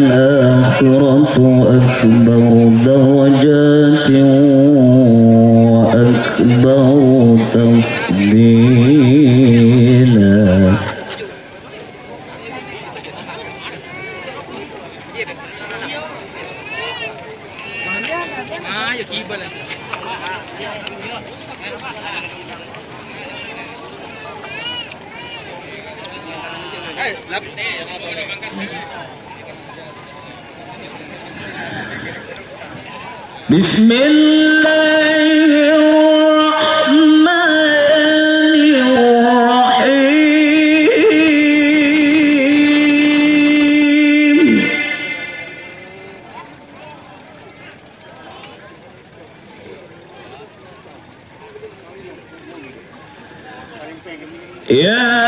وللآخرة أكبر درجات وأكبر تفضيلا. Bismillahirrahmanirrahim. Ya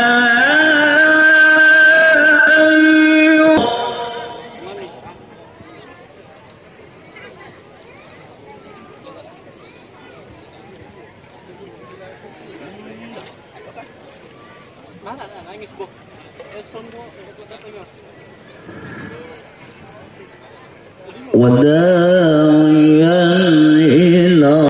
وداعيا إلى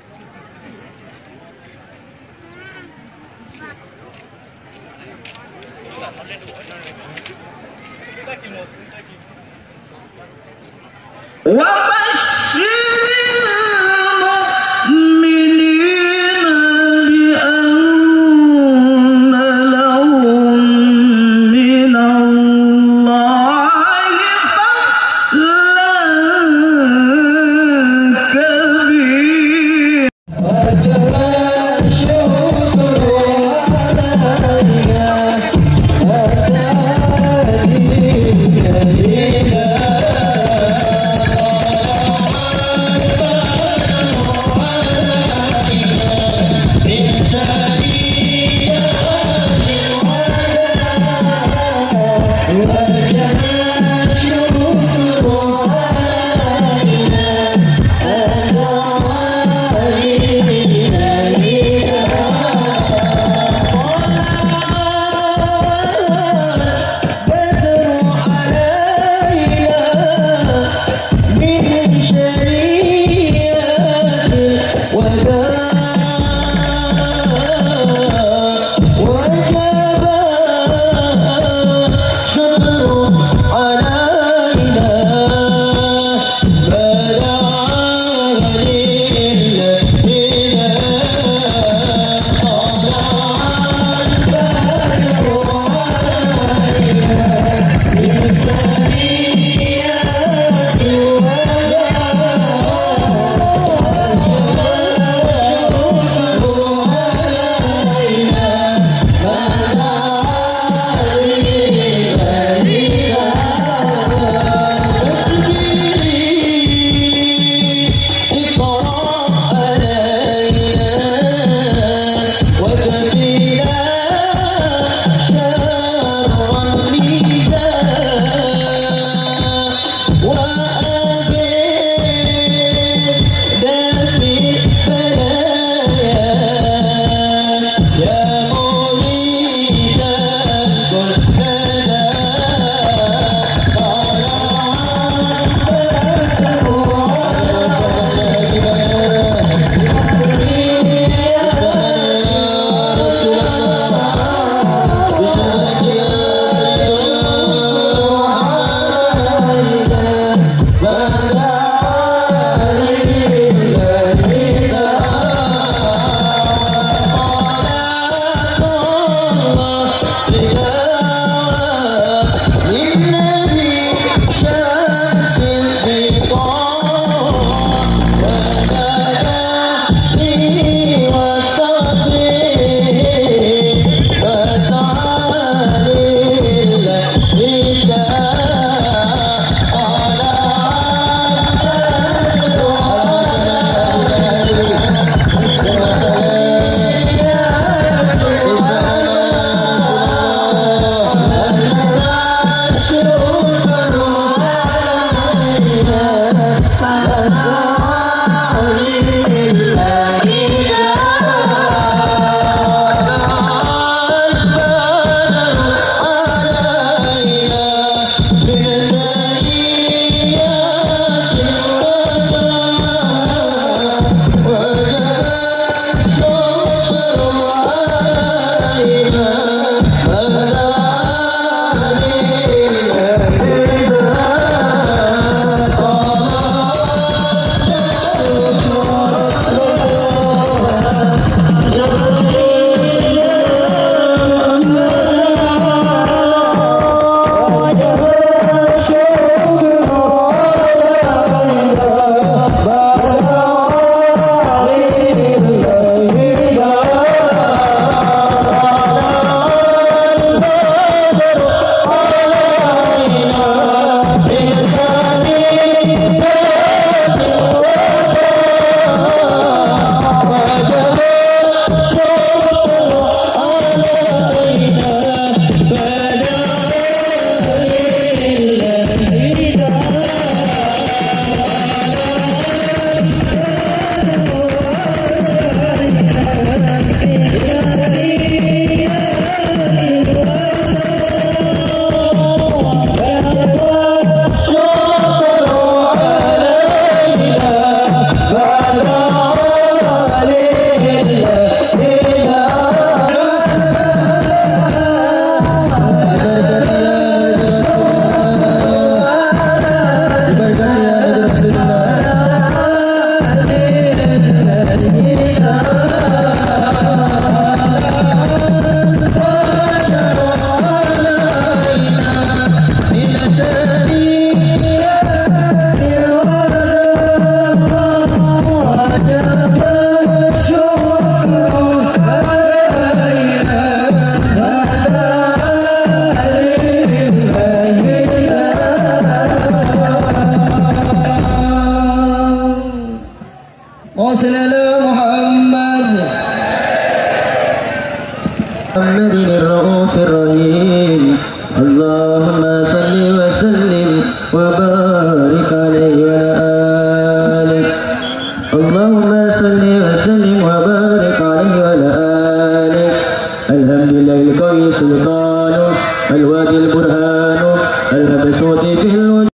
الكون سلطان الوادي البرهان المبسوط في الوجود.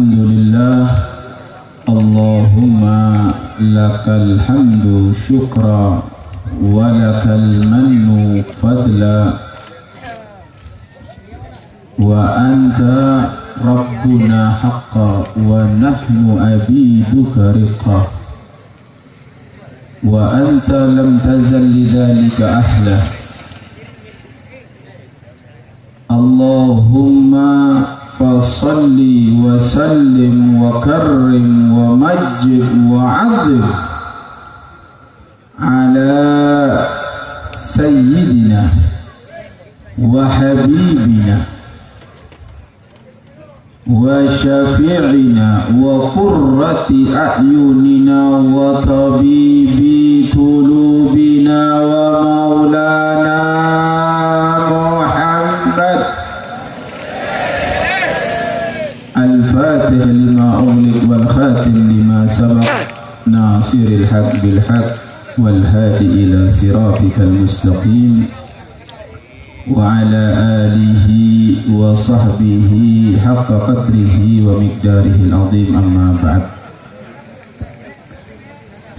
Alhamdulillah, Allahumma lakal hamdu syukra wa lakal mannu fadla wa anta rabbuna haqqa wa nahnu abiduka riqa wa anta lam tazal lidhalika ahla. Allahumma fasalli wa sallim wa karrim wa majid wa azim ala sayyidina wa habibina wa syafi'ina wa qurrati a'yunina wa tabibi qulubina wa maulana Muhammad. Al-Fatih lima ughliq wal khatim lima sabaq nasiril haq bil haq wal hadi ila siratikal mustaqim wa ala alihi wa sahbihi haqqa qadrihi wa miqdarihi al-azim, amma ba'd.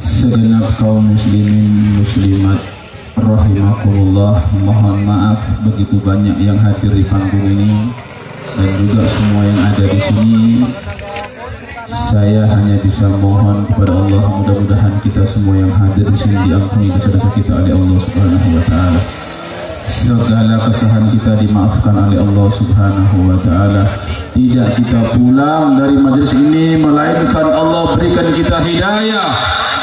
Segenap kaum muslimin muslimat rahimakumullah, mohon maaf begitu banyak yang hadir di panggung ini dan juga semua yang ada di sini. Saya hanya bisa mohon kepada Allah, mudah-mudahan kita semua yang hadir di sini diampuni dosa-dosa kita oleh Allah Subhanahu wa taala. Segala kesalahan kita dimaafkan oleh Allah Subhanahu wa taala. Tidak kita pulang dari majelis ini melainkan Allah berikan kita hidayah,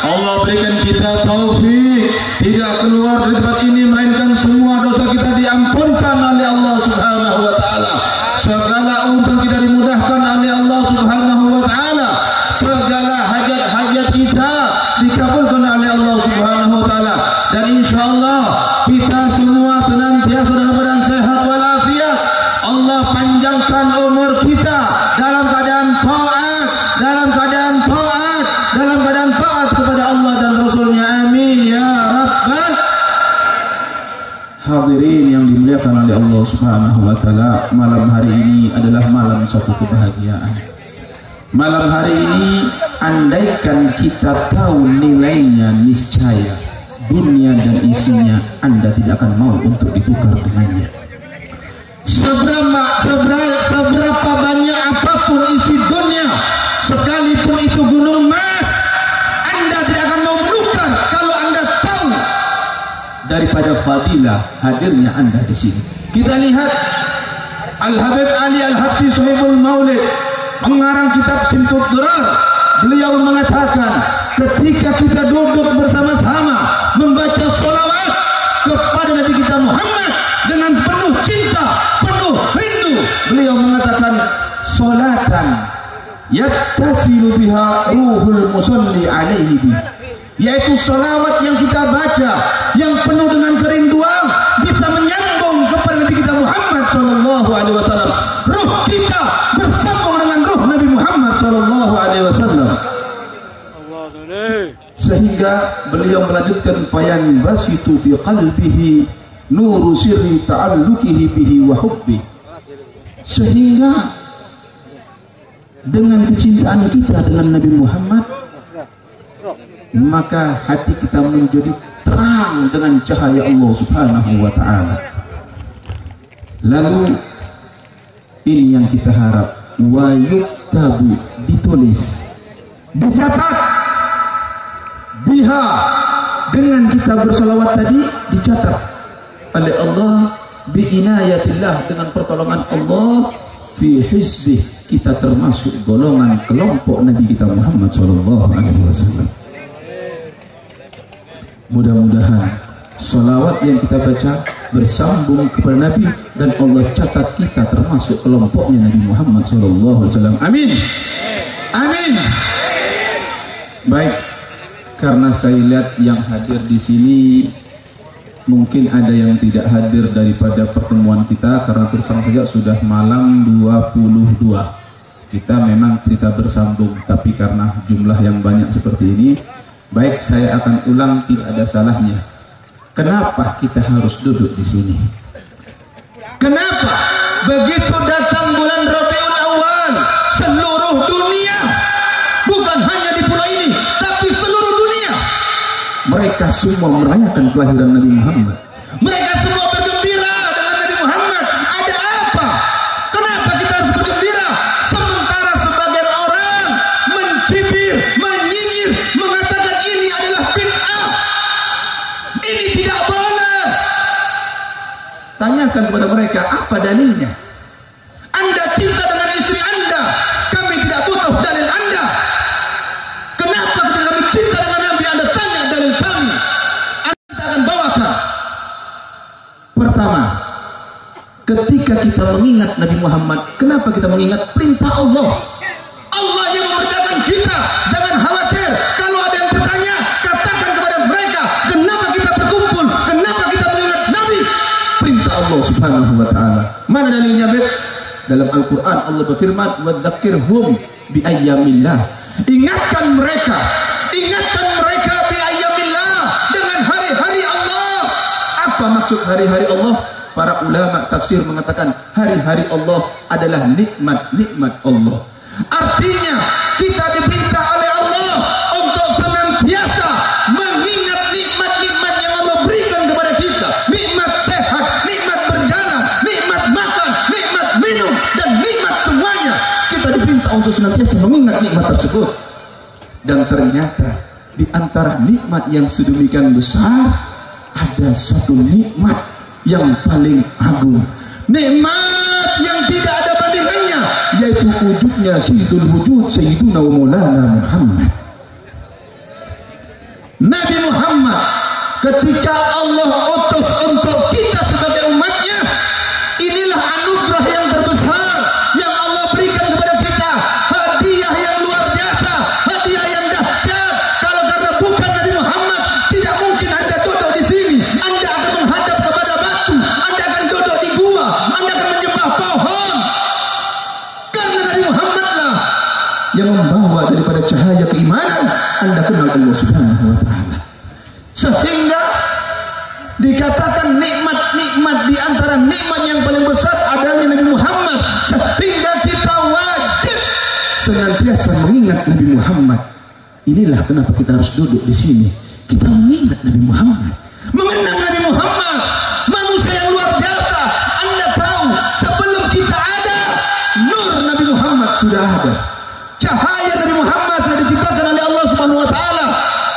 Allah berikan kita taufik. Tidak keluar dari tempat ini melainkan semua dosa kita diampunkan oleh Allah Subhanahu wa taala. Segala urusan kita dimudahkan oleh Allah Subhanahu wa taala. Segala hajat-hajat kita dikabulkan oleh Allah Subhanahu wa taala. Dan insyaallah kita semua senantiasa dalam keadaan sehat walafiat. Allah panjangkan umur kita dalam keadaan taat, dalam keadaan taat, dalam keadaan taat kepada Allah dan Rasulnya. Amin ya rabbal. Hadirin yang dimuliakan oleh Allah Subhanahu wa taala, malam hari ini adalah malam satu kebahagiaan. Malam hari ini andaikan kita tahu nilainya, niscaya dunia dan isinya Anda tidak akan mau untuk ditukar dengannya. Seberapa banyak apapun isi dunia, sekalipun itu gunung emas, Anda tidak akan mau menukar kalau Anda tahu daripada fadilah hadirnya Anda di sini. Kita lihat Al-Habib Ali Al-Habsyi Sohibul Maulid mengarang kitab Simtud Durar. Beliau mengatakan, ketika kita duduk bersama-sama membaca sholawat kepada Nabi kita Muhammad dengan penuh cinta, penuh rindu, beliau mengatakan, sholatan yattasilu biha ruhul musalli alaihi bi, yaitu sholawat yang kita baca yang penuh dengan kerinduan bisa menyambung kepada Nabi kita Muhammad sallallahu alaihi wasallam. Ruh kita bersambung dengan ruh Nabi Muhammad sallallahu alaihi wasallam. Sehingga beliau melanjutkan, fayan basitu fi qalbihi nuru sirri ta'alluqihi bihi wa hubbi, sehingga dengan kecintaan kita dengan Nabi Muhammad maka hati kita menjadi terang dengan cahaya Allah Subhanahu wa taala. Lalu ini yang kita harap, wa yuktabu, ditulis, dicatat, biha, dengan kita bersalawat tadi dicatat oleh Allah, biinayatillah, dengan pertolongan Allah, fi hizbih, kita termasuk golongan kelompok Nabi kita Muhammad sallallahu alaihi wasallam. Mudah-mudahan salawat yang kita baca bersambung kepada Nabi dan Allah catat kita termasuk kelompoknya Nabi Muhammad sallallahu alaihi wasallam. Amin. Amin. Baik, karena saya lihat yang hadir di sini mungkin ada yang tidak hadir daripada pertemuan kita karena terus terang saja sudah malam 22. Kita memang cerita bersambung, tapi karena jumlah yang banyak seperti ini, baik saya akan ulang, tidak ada salahnya. Kenapa kita harus duduk di sini? Kenapa begitu datang bulan Rabiul Awal seluruh dunia dunia, bukan hanya di pulau ini, tapi seluruh dunia. Mereka semua merayakan kelahiran Nabi Muhammad. Mereka semua bergembira dengan Nabi Muhammad. Ada apa? Kenapa kita harus bergembira? Sementara sebagian orang mencibir, menyinyir, mengatakan ini adalah bid'ah. Ini tidak boleh. Tanyakan kepada mereka, apa dalilnya? Anda cinta dengan istri Anda, kami tidak butuh dalil Anda. Kenapa ketika kami cinta dengan Nabi, Anda tanya dalil kami? Anda akan bawakan. Pertama, ketika kita mengingat Nabi Muhammad, kenapa kita mengingat perintah Allah? Allah yang memerintahkan kita. Jangan khawatir. Kalau ada yang bertanya, katakan kepada mereka, kenapa kita berkumpul? Kenapa kita mengingat Nabi? Perintah Allah Subhanahu wa ta'ala. Mana dalilnya, Beb? Dalam Al-Quran Allah berfirman, wadzakirhum bi ayyamillah. Ingatkan mereka bi ayyamillah, dengan hari-hari Allah. Apa maksud hari-hari Allah? Para ulama tafsir mengatakan hari-hari Allah adalah nikmat-nikmat Allah. Artinya kita diperintah oleh Allah untuk senantiasa mengingat nikmat-nikmat yang Allah berikan kepada kita. Nikmat sehat, nikmat berjalan, nikmat makan, nikmat minum, dan nikmat semuanya. Kita diperintah untuk senantiasa mengingat nikmat tersebut. Dan ternyata di antara nikmat yang sedemikian besar, ada satu nikmat yang paling agung, nikmat yang tidak ada bandingannya, yaitu wujudnya Sayyidul Wujud, Sayyiduna wa Maulana Muhammad. Nabi Muhammad ketika Allah utus untuk kita sebagai umatnya, inilah anugerah yang terbesar yang Allah berikan kepada kita, hadiah yang luar biasa, hadiah yang dahsyat. Kalau karena bukan Nabi Muhammad, tidak mungkin Anda duduk di sini. Anda akan menghadap kepada batu, Anda akan duduk di gua, Anda akan menyembah pohon. Karena Nabi Muhammad lah yang membawa daripada cahaya keimanan Anda kenal Allah Subhanahu wa ta'ala. Sehingga dikatakan nikmat-nikmat di antara nikmat yang paling besar adalah Nabi Muhammad. Sehingga kita wajib senantiasa mengingat Nabi Muhammad. Inilah kenapa kita harus duduk di sini. Kita mengingat Nabi Muhammad, mengenang Nabi Muhammad, manusia yang luar biasa. Anda tahu, sebelum kita ada, nur Nabi Muhammad sudah ada. Cahaya Nabi Muhammad sudah diciptakan oleh Allah Subhanahu wa ta'ala.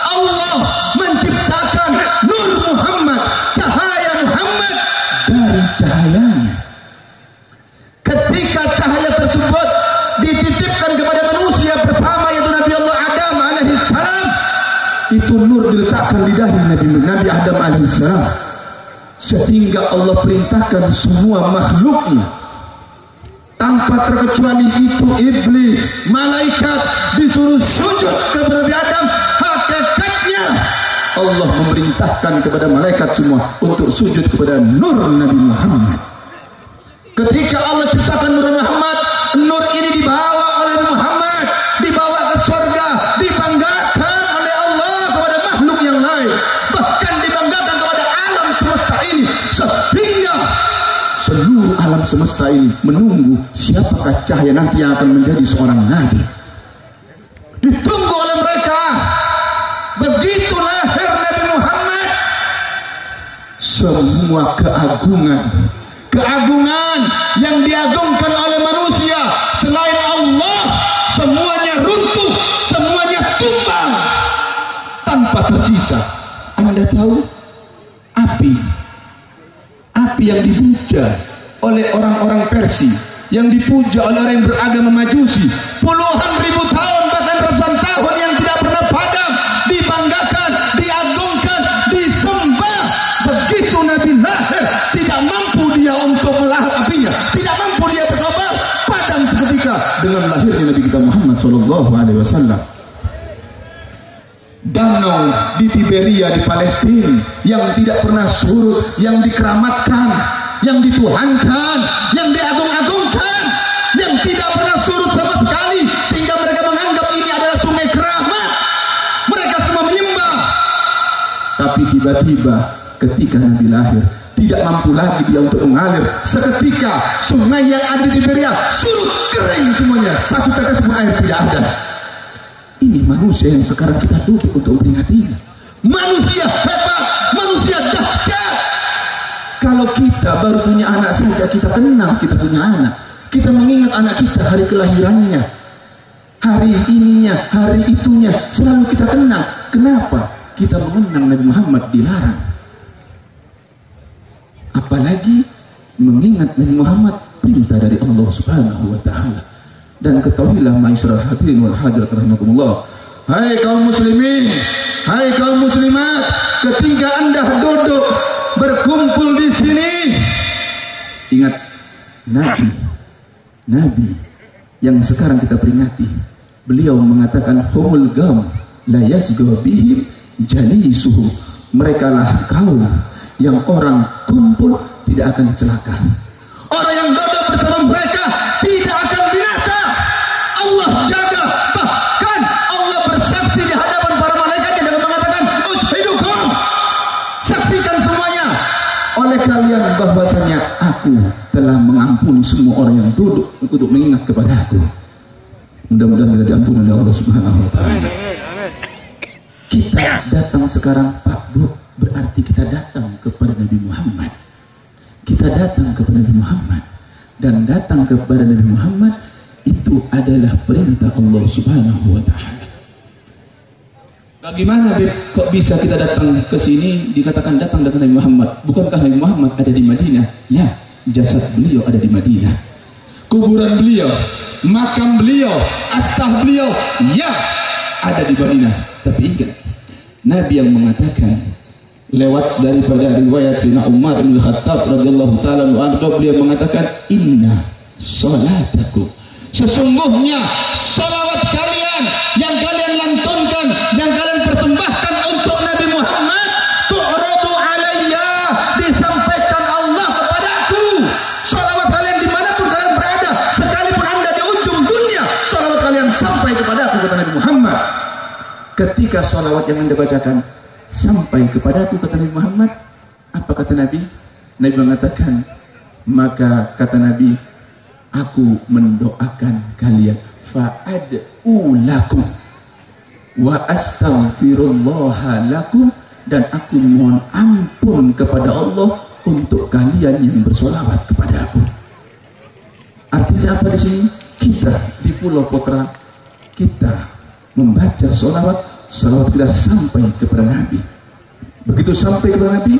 Allah menciptakan nur Muhammad, cahaya Muhammad dari cahayanya. Ketika cahaya tersebut dititipkan kepada manusia pertama, yaitu Nabi Allah Adam alaihissalam, itu nur diletakkan di dahi Nabi Adam alaihissalam, sehingga Allah perintahkan semua makhluknya tanpa terkecuali itu iblis, malaikat, disuruh sujud kepada Nabi Adam. Hakikatnya Allah memerintahkan kepada malaikat semua untuk sujud kepada nur Nabi Muhammad. Ketika Allah ciptakan nur Muhammad, nur ini dibawa oleh Muhammad, dibawa ke surga, dibanggakan oleh Allah kepada makhluk yang lain, bahkan dibanggakan kepada alam semesta ini, sehingga seluruh alam semesta ini menunggu siapakah cahaya nanti yang akan menjadi seorang nabi. Ditunggu oleh mereka. Begitu lahir Nabi Muhammad, semua keagungan yang diagungkan oleh manusia selain Allah, semuanya runtuh, semuanya tumbang tanpa tersisa. Anda tahu, api yang dipuja oleh orang-orang Persia, yang dipuja oleh orang yang beragama Majusi puluhan ribu tahun, bahkan ratusan tahun, yang tidak pernah padam, dibanggakan, diagungkan, disembah. Begitu Nabi lahir, tidak mampu dia untuk melahap apinya, tidak mampu dia berkobar, padam seketika dengan lahirnya Nabi kita Muhammad SAW. Danau di Tiberia di Palestina yang tidak pernah surut, yang dikeramatkan, yang dituhankan, yang diagung-agungkan, yang tidak pernah surut sama sekali, sehingga mereka menganggap ini adalah sungai keramat. Mereka semua menyembah. Tapi tiba-tiba ketika Nabi lahir, tidak mampu lagi dia untuk mengalir. Seketika sungai yang ada di Beria surut kering semuanya, satu tetes pun air tidak ada. Ini manusia yang sekarang kita duduk untuk memperingatinya. Manusia hebat, manusia dahsyat. Kalau kita baru punya anak saja kita kenal kita punya anak, kita mengingat anak kita hari kelahirannya, hari ininya, hari itunya, selalu kita kenal. Kenapa? Kita mengenang Nabi Muhammad dilarang. Apalagi mengingat Nabi Muhammad perintah dari Allah Subhanahu wa taala. Dan ketahuilah ma'asyiral hadirin wal hadirat rahimakumullah, hai kaum muslimin, hai kaum muslimat, ketika Anda duduk berkumpul di sini, ingat Nabi yang sekarang kita peringati, beliau mengatakan humul gam la yasgha bihim jalisuhu, mereka lah kaum yang orang kumpul tidak akan celaka, orang yang duduk bersama mereka tidak akan binasa. Allah jaga, bahkan Allah bersaksi di hadapan para malaikatnya dengan mengatakan ushidukum, saksikan semuanya oleh kalian bahwasanya aku telah mengampuni semua orang yang duduk untuk mengingat kepada aku. Mudah-mudahan kita diampuni oleh Allah Subhanahu wa taala. Kita datang sekarang Pak Bu, berarti kita datang kepada Nabi Muhammad. Kita datang kepada Nabi Muhammad, dan datang kepada Nabi Muhammad itu adalah perintah Allah Subhanahu wa taala. Bagaimana kok bisa kita datang ke sini dikatakan datang dengan Nabi Muhammad? Bukankah Nabi Muhammad ada di Madinah? Ya, jasad beliau ada di Madinah. Kuburan beliau, makam beliau, asah beliau, ya ada di Madinah. Tapi ingat, Nabi yang mengatakan lewat daripada riwayat Sayyidina Umar bin Khattab radhiyallahu taala anhu, beliau mengatakan inna salatakum, sesungguhnya salawat kalian yang kalian lantunkan, yang kalian persembahkan untuk Nabi Muhammad, tu'radu alayya, disampaikan Allah kepadaku. Salawat kalian dimanapun kalian berada, sekalipun anda di ujung dunia, salawat kalian sampai kepadaku, kata Nabi Muhammad. Ketika salawat yang anda bacakan sampai kepadaku, kata Nabi Muhammad, apa kata Nabi? Nabi mengatakan, maka kata Nabi, aku mendoakan kalian, fa'ad'u lakum wa astaghfirullah lakum, dan aku mohon ampun kepada Allah untuk kalian yang bersolawat kepada aku. Artinya apa di sini? Kita di Pulau Potra, kita membaca salawat kita sampai kepada Nabi. Begitu sampai kepada Nabi,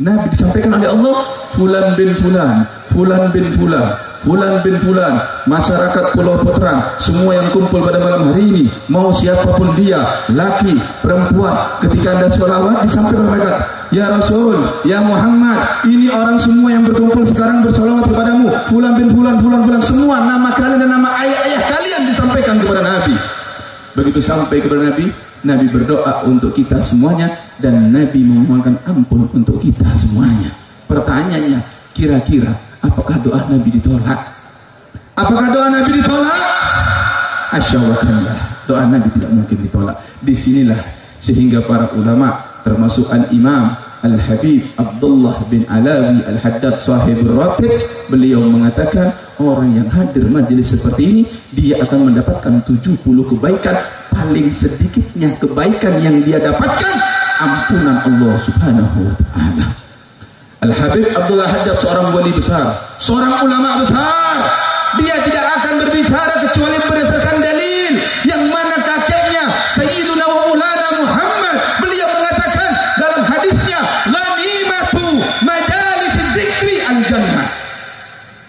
Nabi disampaikan oleh Allah, fulan bin fulan, fulan bin fulan, fulan bin fulan, masyarakat Pulau Potra semua yang kumpul pada malam hari ini, mau siapapun dia, laki, perempuan, ketika ada sholawat disampaikan mereka, ya Rasul, ya Muhammad, ini orang semua yang berkumpul sekarang bersolawat kepadamu, fulan bin fulan, fulan fulan, semua nama kalian dan nama ayah-ayah kalian disampaikan kepada Nabi. Begitu sampai kepada Nabi, Nabi berdoa untuk kita semuanya, dan Nabi memohonkan ampun untuk kita semuanya. Pertanyaannya, kira-kira apakah doa Nabi ditolak? Apakah doa Nabi ditolak? Asyawakillah, doa Nabi tidak mungkin ditolak. Disinilah sehingga para ulama, termasuk Al-Imam Al-Habib Abdullah bin Alawi Al-Haddad sahibul ratib, beliau mengatakan orang yang hadir majelis seperti ini, dia akan mendapatkan 70 kebaikan. Paling sedikitnya kebaikan yang dia dapatkan ampunan Allah Subhanahu wa ta'ala. Al-Habib Abdullah Haddad seorang wali besar, seorang ulama besar. Dia tidak akan berbicara kecuali berdasarkan dalil, yang mana kakeknya Sayyiduna wa Maulana Muhammad, beliau mengatakan dalam hadisnya, ghanimatu majalis dzikri al-jannah,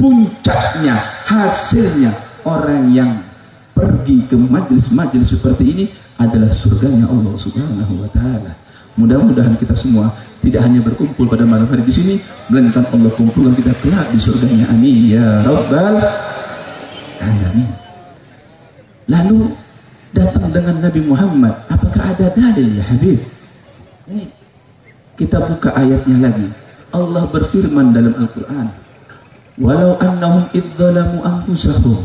puncaknya, hasilnya orang yang pergi ke majelis-majelis seperti ini adalah surganya Allah Subhanahu wa ta'ala. Mudah-mudahan kita semua tidak hanya berkumpul pada malam hari di sini, melainkan Allah kumpulkan kita kelak di surganya. Amin ya rabbal alamin. Lalu datang dengan Nabi Muhammad, apakah ada dalil ya Habib? Kita buka ayatnya lagi. Allah berfirman dalam Al-Quran, walau annahum idzalamu anfusahum,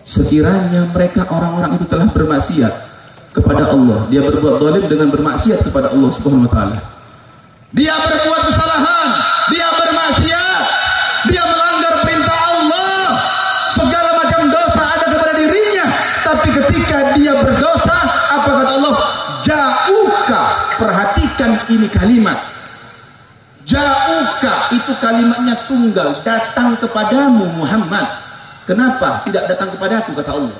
sekiranya mereka orang-orang itu telah bermaksiat kepada Allah, dia berbuat zalim dengan bermaksiat kepada Allah Subhanahu wa taala. dia berbuat kesalahan, dia bermaksiat, dia melanggar perintah Allah, segala macam dosa ada kepada dirinya. Tapi ketika dia berdosa, apa kata Allah? Ja'uka. Perhatikan ini kalimat Ja'uka, itu kalimatnya tunggal, datang kepadamu Muhammad. Kenapa tidak datang kepadaku, kata Allah?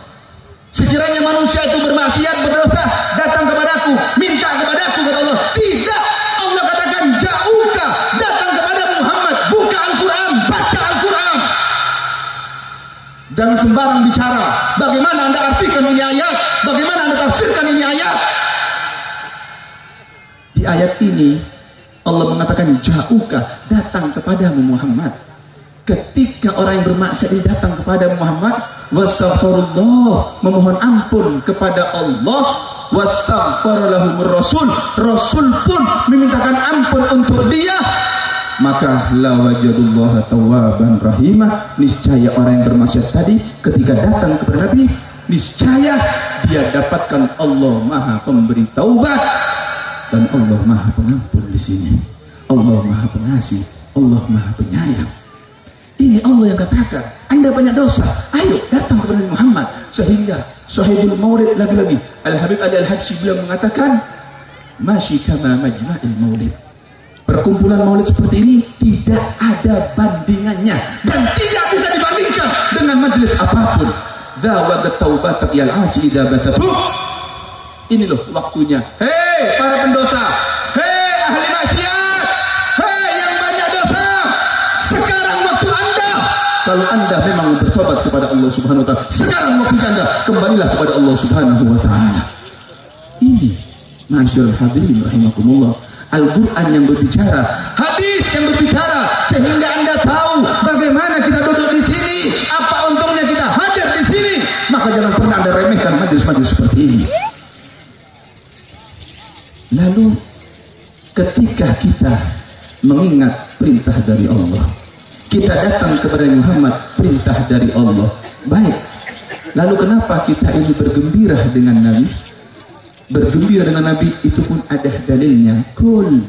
Sekiranya manusia itu bermaksiat, berdosa, datang kepadaku, minta kepadaku, kata Allah. Tidak, Allah katakan Ja'uka, datang kepada Muhammad. Buka Al-Quran, baca Al-Quran. Jangan sembarang bicara. Bagaimana anda artikan ini ayat? Bagaimana anda tafsirkan ini ayat? Di ayat ini Allah mengatakan Ja'uka, datang kepadamu Muhammad. Ketika orang yang bermaksiat datang kepada Muhammad, wastaghfirullah, memohon ampun kepada Allah, wastaghfar lahumur rasul, rasul pun memintakan ampun untuk dia, maka la wajadullaha tawwaban rahimah. Niscaya orang yang bermaksiat tadi ketika datang kepada Nabi, niscaya dia dapatkan Allah Maha Pemberi taubat. Dan Allah Maha Pengampun di sini. Allah Maha Pengasih, Allah Maha Penyayang. Ini Allah yang katakan, anda banyak dosa, ayo datang kepada Muhammad. Sehingga Sahibul Maulid lagi-lagi Al-Habib Ali Al-Habsyi beliau mengatakan, masyi kama majma'il maulid. Perkumpulan maulid seperti ini tidak ada bandingannya dan tidak bisa dibandingkan dengan majelis apapun. Dzawabat taubatak yal asi idza batatu. Ini loh waktunya. Hei para pendosa, hei ahli maksiat, hei yang banyak dosa, sekarang waktu anda. Kalau anda memang bertobat kepada Allah Subhanahu wa ta'ala, sekarang waktu anda, kembalilah kepada Allah Subhanahu wa ta'ala. Ini masyaallah hadirin rahimakumullah, Al-Quran yang berbicara, hadis yang berbicara, sehingga anda tahu bagaimana kita duduk di sini, apa untungnya kita hadir di sini. Maka jangan pernah anda remehkan majelis-majelis seperti ini. Lalu ketika kita mengingat perintah dari Allah, kita datang kepada Muhammad, perintah dari Allah. Baik, lalu kenapa kita ini bergembira dengan Nabi? Bergembira dengan Nabi itu pun ada dalilnya. Kul,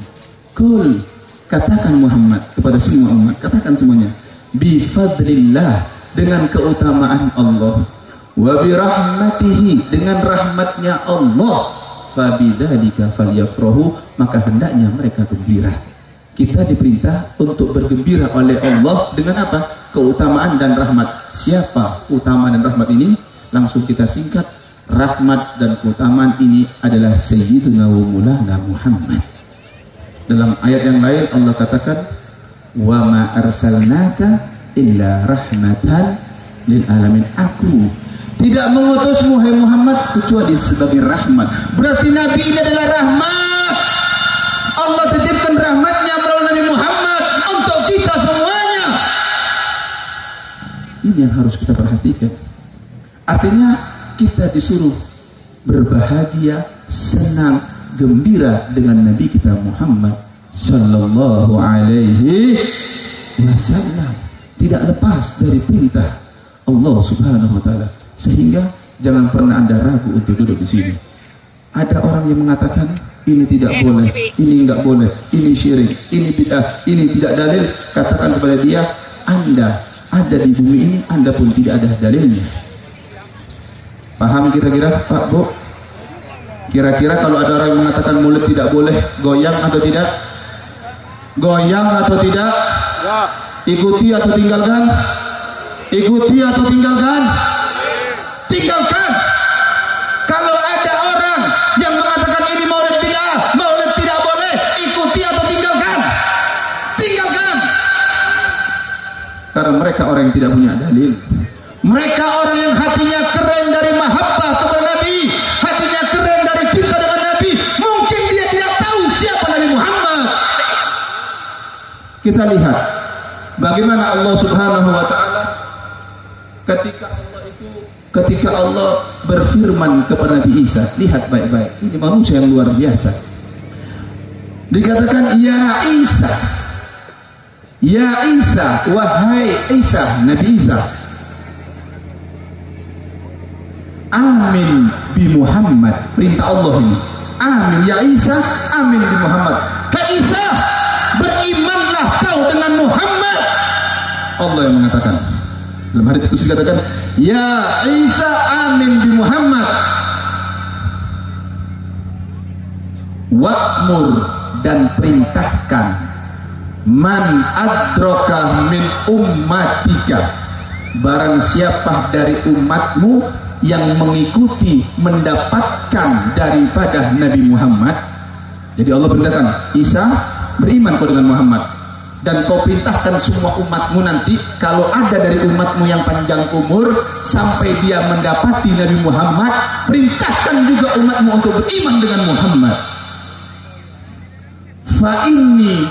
katakan Muhammad kepada semua umat, katakan semuanya, bifadlillah, dengan keutamaan Allah, wa birahmatihi, dengan rahmatnya Allah, fabidzalika falyafrahu, maka hendaknya mereka gembira. Kita diperintah untuk bergembira oleh Allah dengan apa? Keutamaan dan rahmat. Siapa keutamaan dan rahmat ini? Langsung kita singkat. Rahmat dan keutamaan ini adalah Sayyiduna wa Maulana Muhammad. Dalam ayat yang lain Allah katakan, wa ma arsalnaka illa rahmatan lil alamin. Aku tidak mengutusmu hai Muhammad kecuali sebagai rahmat. Berarti Nabi ini adalah rahmat. Allah titipkan rahmatnya melalui Nabi Muhammad untuk kita semuanya. Ini yang harus kita perhatikan. Artinya kita disuruh berbahagia, senang, gembira dengan Nabi kita Muhammad sallallahu alaihi wasallam. Tidak lepas dari perintah Allah Subhanahu wa ta'ala. Sehingga jangan pernah anda ragu untuk duduk di sini. Ada orang yang mengatakan ini tidak boleh, ini enggak boleh, ini syirik, ini bid'ah, ini tidak dalil. Katakan kepada dia, anda ada di bumi ini, anda pun tidak ada dalilnya. Paham kira-kira Pak Bu? Kira-kira kalau ada orang yang mengatakan mulut tidak boleh, goyang atau tidak? Goyang atau tidak? Ikuti atau tinggalkan? Ikuti atau tinggalkan? Tinggalkan. Kalau ada orang yang mengatakan ini maulid bid'ah, maulid tidak boleh, ikuti atau tinggalkan? Tinggalkan. Karena mereka orang yang tidak punya dalil. Mereka orang yang hatinya keren dari mahabbah kepada Nabi, hatinya keren dari cinta dengan Nabi. Mungkin dia tidak tahu siapa Nabi Muhammad. Kita lihat bagaimana Allah Subhanahu wa ta'ala ketika Allah berfirman kepada Nabi Isa. Lihat baik-baik, ini manusia yang luar biasa. Dikatakan, ya Isa, ya Isa, wahai Isa, Nabi Isa, amin bi Muhammad. Perintah Allah ini, amin ya Isa, amin bi Muhammad. Hai Isa, berimanlah kau dengan Muhammad. Allah yang mengatakan dalam hadis itu dikatakan, ya Isa amin bi Muhammad wa'mur, dan perintahkan man adraka min ummatika, barang siapa dari umatmu yang mengikuti, mendapatkan daripada Nabi Muhammad. Jadi Allah perintahkan, Isa beriman kau dengan Muhammad, dan kau perintahkan semua umatmu nanti, kalau ada dari umatmu yang panjang umur sampai dia mendapati Nabi Muhammad, perintahkan juga umatmu untuk beriman dengan Muhammad. Fa inni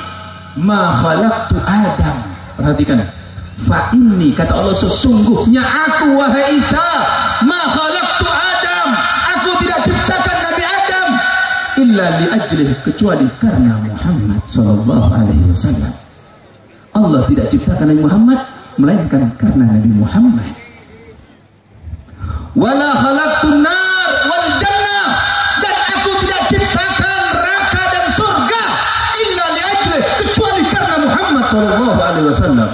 ma khalaqtu Adam. Perhatikan, fa inni, kata Allah, sesungguhnya aku wahai Isa, ma khalaqtu Adam, aku tidak ciptakan Nabi Adam illa li ajlih, kecuali karena Muhammad sallallahu alaihi wasallam. Allah tidak ciptakan Nabi Muhammad melainkan karena Nabi Muhammad. Wala khalaqtun nar wal jannah, dan aku tidak ciptakan neraka dan surga illa li ajlih, kecuali karena Muhammad sallallahu alaihi wasallam.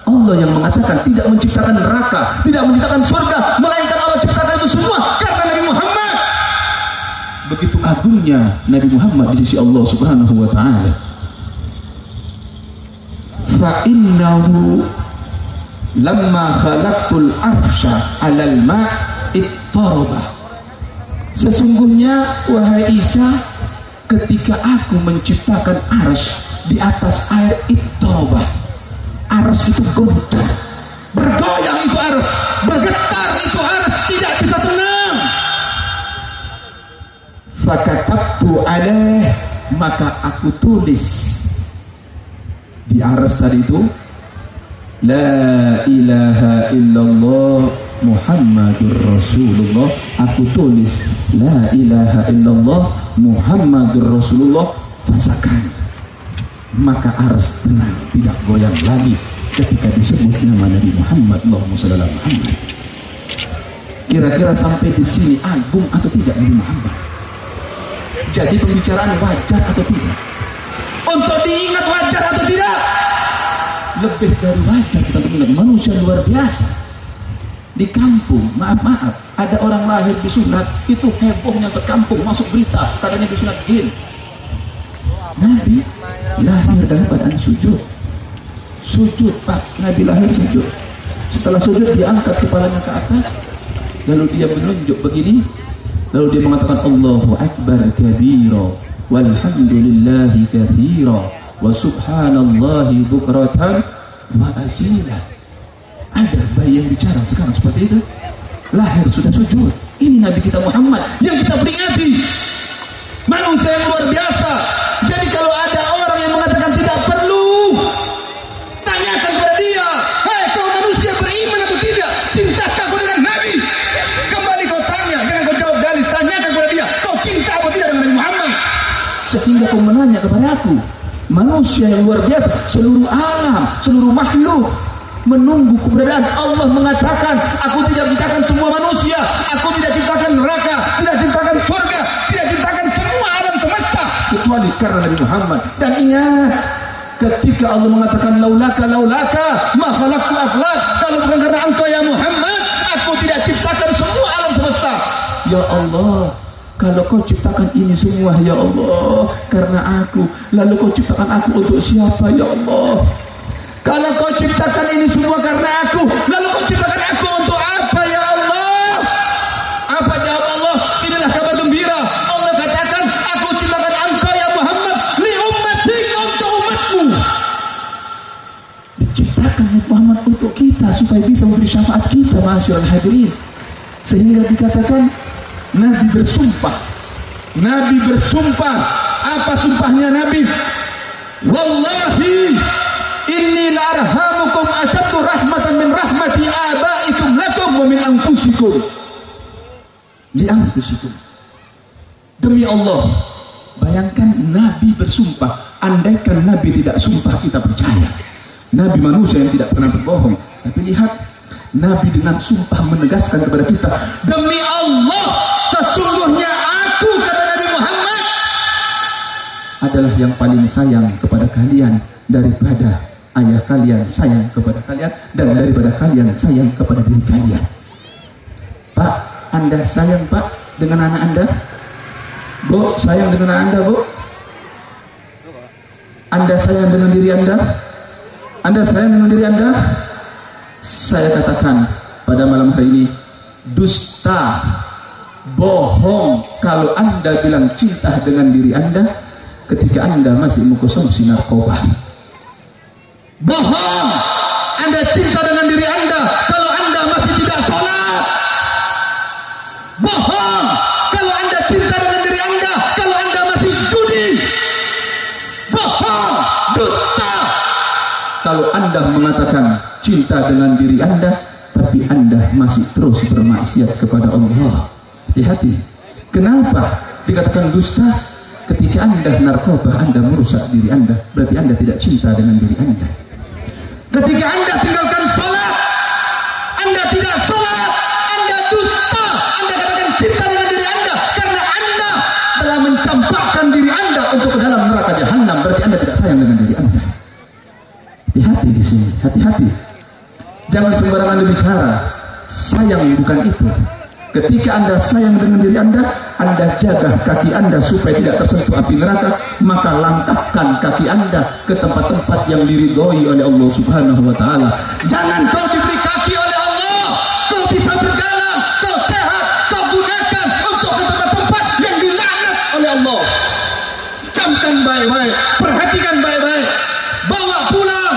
Allah yang mengatakan tidak menciptakan neraka, tidak menciptakan surga, melainkan Allah ciptakan itu semua karena Nabi Muhammad. Begitu agungnya Nabi Muhammad di sisi Allah Subhanahu wa taala. Fa innahu lamma khalaqtul arsha 'alal ma' ittaraba. Sesungguhnya wahai Isa, ketika aku menciptakan arsy di atas air, ittaraba, arsy itu goncang, bergoyang itu arsy, bergetar itu arsy, tidak bisa tenang. Fakatabtu alaih, maka aku tulis di arsy tadi itu, la ilaha illallah Muhammadur Rasulullah. Aku tulis la ilaha illallah Muhammadur Rasulullah. Fasakan, maka arsy tenang, tidak goyang lagi ketika disebut nama Nabi Muhammad. Allahumma shalli ala Muhammad. Kira-kira sampai di sini agung atau tidak Nabi Muhammad? Jadi pembicaraan wajar atau tidak? Untuk diingat wajar atau tidak? Lebih dari wajar kita mengingat manusia luar biasa. Di kampung, maaf, ada orang lahir disunat, itu hebohnya sekampung, masuk berita, katanya disunat jin. Nabi lahir dalam keadaan sujud. Sujud, Pak, Nabi lahir sujud. Setelah sujud dia angkat kepalanya ke atas, lalu dia menunjuk begini, lalu dia mengatakan Allahu Akbar kabira walhamdulillahi katsira wa subhanallahi bukratan wa asila. Ada bayi yang bicara sekarang seperti itu, lahir sudah sujud. Ini Nabi kita Muhammad yang kita peringati, manusia yang luar biasa. Jadi kalau ada orang yang mengatakan tidak perlu, tanyakan kepada dia, hei kau manusia, beriman atau tidak? Cintakah kau dengan Nabi? Kembali kau tanya, jangan kau jawab dalil. Tanyakan kepada dia, kau cinta atau tidak dengan Nabi Muhammad? Sehingga kau menanya kepada aku, manusia yang luar biasa, seluruh alam, seluruh makhluk menunggu keberadaan Allah. Mengatakan, aku tidak ciptakan semua manusia, aku tidak ciptakan neraka, tidak ciptakan surga, tidak ciptakan semua alam semesta kecuali karena Nabi Muhammad. Dan ingat, ketika Allah mengatakan laulaka ma khalaqtu aflak, kalau bukan karena engkau ya Muhammad, aku tidak ciptakan semua alam semesta. Ya Allah, kalau kau ciptakan ini semua ya Allah karena aku, lalu kau ciptakan aku untuk siapa ya Allah? Kalau kau ciptakan ini semua karena aku, lalu kau ciptakan aku untuk apa ya Allah? Apa jawab Allah? Inilah kabar gembira. Allah katakan, aku ciptakan engkau ya Muhammad li ummati, untuk umatmu. Diciptakan Muhammad untuk kita supaya bisa memberi syafaat kita, ma'asyiral hadirin. Sehingga dikatakan Nabi bersumpah. Nabi bersumpah. Apa sumpahnya Nabi? Wallahi inni la'arhamukum asyaddu rahmatan min rahmati abaikum lakum wa min anfusikum. Li anfusikum. Demi Allah, bayangkan Nabi bersumpah. Andaikan Nabi tidak sumpah, kita percaya. Nabi manusia yang tidak pernah berbohong. Tapi lihat, Nabi dengan sumpah menegaskan kepada kita, demi Allah, sesungguhnya aku, kata Nabi Muhammad. adalah yang paling sayang kepada kalian daripada ayah kalian sayang kepada kalian dan daripada kalian sayang kepada diri kalian. Pak, Anda sayang Pak dengan anak Anda? Bu, sayang dengan anak Anda, Bu? Anda sayang dengan diri Anda? Anda sayang dengan diri Anda? Saya katakan pada malam hari ini, dusta, bohong kalau Anda bilang cinta dengan diri Anda ketika Anda masih mengkonsumsi narkoba. Bohong Anda cinta dengan diri Anda kalau Anda masih tidak sholat. Bohong kalau Anda cinta dengan diri Anda kalau Anda masih judi. Bohong, dusta kalau Anda mengatakan cinta dengan diri Anda tapi Anda masih terus bermaksiat kepada Allah. Hati-hati. Kenapa dikatakan dusta? Ketika Anda narkoba, Anda merusak diri Anda, berarti Anda tidak cinta dengan diri Anda. Ketika Anda tinggalkan sholat, Anda tidak sholat, Anda dusta. Anda katakan cinta dengan diri Anda karena Anda telah mencampakkan diri Anda untuk ke dalam neraka jahanam, berarti Anda tidak sayang dengan diri Anda. Hati-hati di sini, hati-hati. Jangan sembarangan berbicara. Sayang bukan itu. Ketika Anda sayang dengan diri Anda jaga kaki Anda supaya tidak tersentuh api neraka, maka langkahkan kaki Anda ke tempat-tempat yang diridhoi oleh Allah Subhanahu wa taala. Jangan kau diberi kaki oleh Allah, kau bisa berjalan, kau sehat, kau gunakan untuk ke tempat-tempat yang dilaknat oleh Allah. Camkan baik-baik, perhatikan baik-baik, bawa pulang,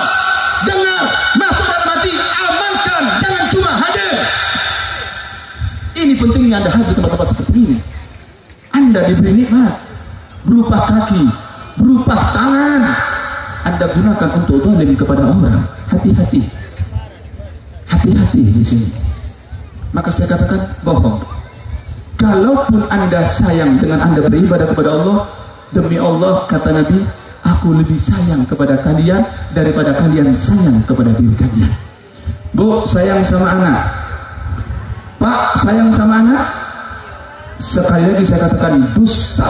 dengar, masuk dalam hati, amalkan, jangan cuma hadir. Ini pentingnya Anda hadir di tempat-tempat seperti ini. Anda diberi nikmat berupa kaki, berupa tangan, Anda gunakan untuk zalim kepada orang. Hati-hati, hati-hati di sini. Maka saya katakan bohong. Kalaupun Anda sayang dengan Anda beribadah kepada Allah, demi Allah kata Nabi, aku lebih sayang kepada kalian daripada kalian sayang kepada diri kalian. Bu, sayang sama anak. Pak, sayang sama anak. Sekali lagi saya katakan dusta,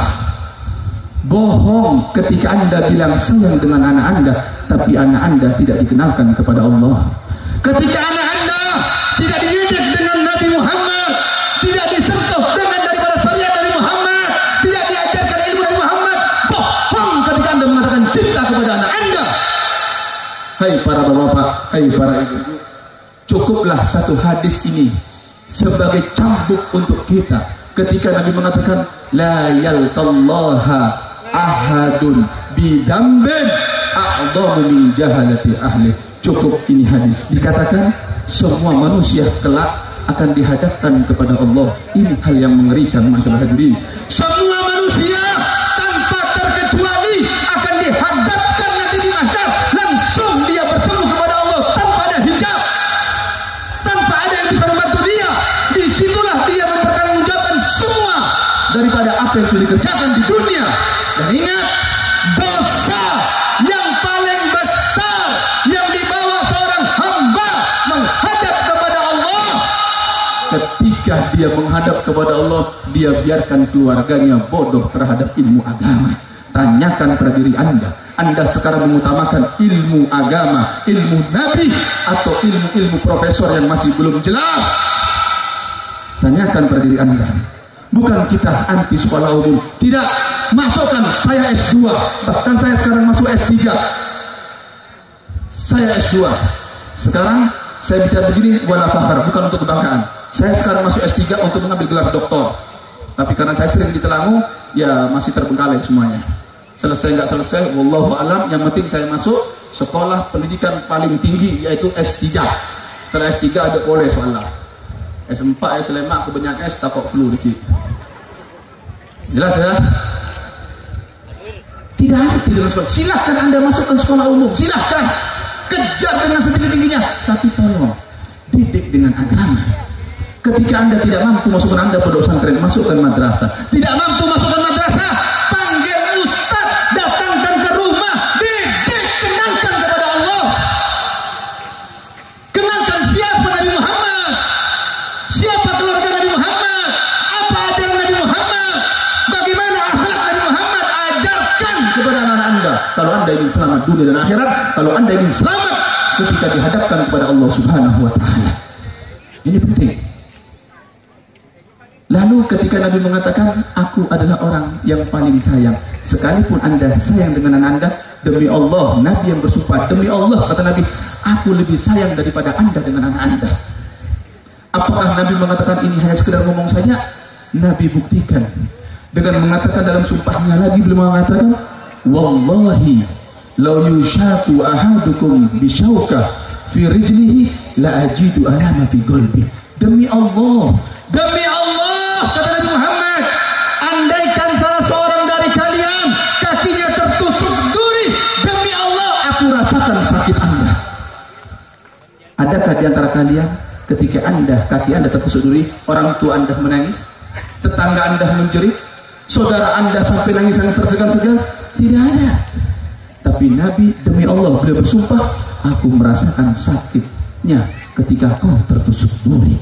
bohong ketika Anda bilang sayang dengan anak Anda tapi anak Anda tidak dikenalkan kepada Allah. Ketika anak Anda tidak dididik dengan Nabi Muhammad, tidak disentuh dengan daripada syariat Nabi Muhammad, tidak diajarkan ilmu Nabi Muhammad, bohong ketika Anda mengatakan cinta kepada anak Anda. Hai para bapak, hai para ibu, cukuplah satu hadis ini sebagai cambuk untuk kita. Ketika Nabi mengatakan la yalqallaha ahadun bidambin a'dhamu min jahalati ahli. Cukup ini hadis. Dikatakan semua manusia kelak akan dihadapkan kepada Allah. Ini hal yang mengerikan masyaallah hadirin. Semua manusia tanpa terkecuali akan dihadapkan nanti di mahsyar. Langsung dia bertemu kepada Allah tanpa ada hijab, tanpa ada yang bisa membantu dia. Disitulah dia mempertanggungjawabkan semua daripada apa yang sudah dikerjakan di dunia. Dan ingat, dosa yang paling besar yang dibawa seorang hamba menghadap kepada Allah, ketika dia menghadap kepada Allah, dia biarkan keluarganya bodoh terhadap ilmu agama. Tanyakan pada diri Anda sekarang mengutamakan ilmu agama, ilmu Nabi, atau ilmu-ilmu profesor yang masih belum jelas? Tanyakan pada diri Anda. Bukan kita anti sekolah umum, tidak. Masukkan, saya S2, bahkan saya sekarang masuk S3. Saya S2 sekarang, saya bicara begini wala fakhar, bukan untuk kebanggaan. Saya sekarang masuk S3 untuk mengambil gelar doktor, tapi karena saya sering ditelangu, ya masih terbengkalai semuanya. Selesai nggak selesai, wallahu alam. Yang penting saya masuk sekolah pendidikan paling tinggi, yaitu S3. Setelah S3 ada boleh soalnya S4, S5, kebanyakan S takut flu dikit. Jelas ya? Tidak ada tidak sekolah. Silahkan Anda masukkan sekolah umum, silahkan kejar dengan setinggi-tingginya, tapi tolong didik dengan agama. Ketika Anda tidak mampu masukkan Anda pondok pesantren, masukkan madrasah. Tidak mampu masukkan madrasah, panggil ustaz, datangkan ke rumah, didik, kenalkan kepada Allah, kenalkan siapa Nabi Muhammad, siapa keluarga Nabi Muhammad, apa ajaran Nabi Muhammad, bagaimana akhlak Nabi Muhammad, ajarkan kepada ingin selamat dunia dan akhirat, kalau Anda ingin selamat ketika dihadapkan kepada Allah Subhanahu wa taala. Ini penting. Lalu ketika Nabi mengatakan, aku adalah orang yang paling sayang, sekalipun Anda sayang dengan anak Anda, demi Allah, Nabi yang bersumpah, demi Allah, kata Nabi, aku lebih sayang daripada Anda dengan anak Anda. Apakah Nabi mengatakan ini hanya sekedar ngomong saja? Nabi buktikan dengan mengatakan dalam sumpahnya lagi, beliau mengatakan, wallahi law yushaku ahadukum bisyauka fi rijlihi la ajidu alama fi qalbi. Demi Allah, kata Nabi Muhammad, andaikan salah seorang dari kalian kakinya tertusuk duri, demi Allah aku rasakan sakit Anda. Adakah di antara kalian ketika kaki Anda tertusuk duri, orang tua Anda menangis, tetangga Anda menjerit, saudara Anda sampai nangis tersegan-segan? Tidak ada. Tapi Nabi, demi Allah, beliau bersumpah, aku merasakan sakitnya ketika kau tertusuk duri.